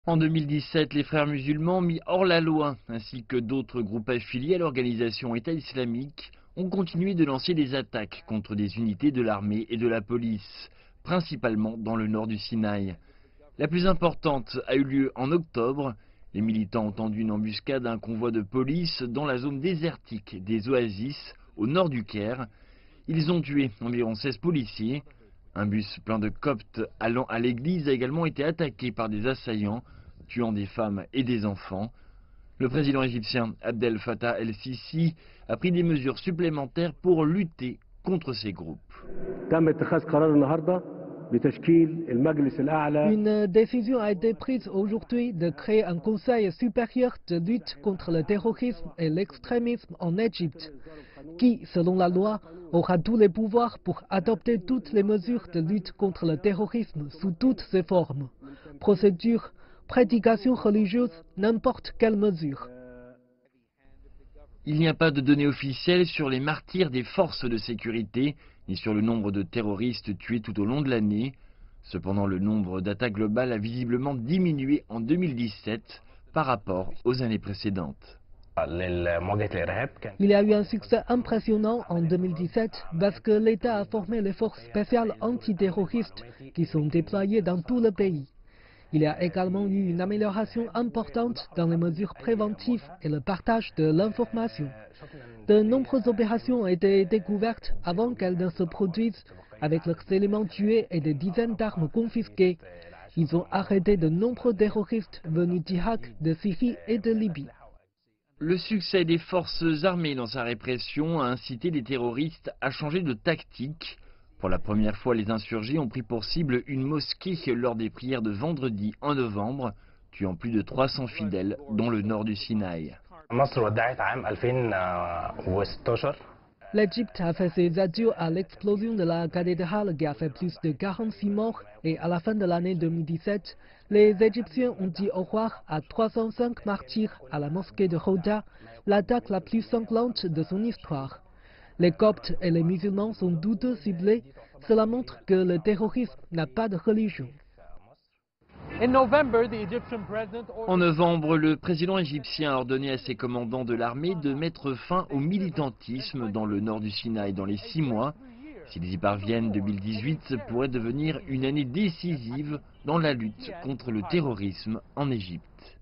En 2017, les frères musulmans mis hors la loi, ainsi que d'autres groupes affiliés à l'organisation État islamique, ont continué de lancer des attaques contre des unités de l'armée et de la police, principalement dans le nord du Sinaï. La plus importante a eu lieu en octobre. Les militants ont tendu une embuscade à un convoi de police dans la zone désertique des Oasis, au nord du Caire. Ils ont tué environ 16 policiers. Un bus plein de coptes allant à l'église a également été attaqué par des assaillants, tuant des femmes et des enfants. Le président égyptien Abdel Fattah el-Sisi a pris des mesures supplémentaires pour lutter contre ces groupes. Une décision a été prise aujourd'hui de créer un conseil supérieur de lutte contre le terrorisme et l'extrémisme en Égypte, qui, selon la loi, aura tous les pouvoirs pour adopter toutes les mesures de lutte contre le terrorisme sous toutes ses formes. Procédure, prédication religieuse, n'importe quelle mesure. Il n'y a pas de données officielles sur les martyrs des forces de sécurité, ni sur le nombre de terroristes tués tout au long de l'année. Cependant, le nombre d'attaques globales a visiblement diminué en 2017 par rapport aux années précédentes. Il y a eu un succès impressionnant en 2017 parce que l'État a formé les forces spéciales antiterroristes qui sont déployées dans tout le pays. Il y a également eu une amélioration importante dans les mesures préventives et le partage de l'information. De nombreuses opérations ont été découvertes avant qu'elles ne se produisent, avec leurs éléments tués et des dizaines d'armes confisquées. Ils ont arrêté de nombreux terroristes venus d'Irak, de Syrie et de Libye. Le succès des forces armées dans sa répression a incité les terroristes à changer de tactique. Pour la première fois, les insurgés ont pris pour cible une mosquée lors des prières de vendredi en novembre, tuant plus de 300 fidèles dans le nord du Sinaï. L'Égypte a fait ses adieux à l'explosion de la cathédrale qui a fait plus de 46 morts et à la fin de l'année 2017, les Égyptiens ont dit au revoir à 305 martyrs à la mosquée de Hoda, l'attaque la plus sanglante de son histoire. Les Coptes et les musulmans sont tous deux ciblés. Cela montre que le terrorisme n'a pas de religion. En novembre, le président égyptien a ordonné à ses commandants de l'armée de mettre fin au militantisme dans le nord du Sinaï dans les 6 mois. S'ils y parviennent, 2018 pourrait devenir une année décisive dans la lutte contre le terrorisme en Égypte.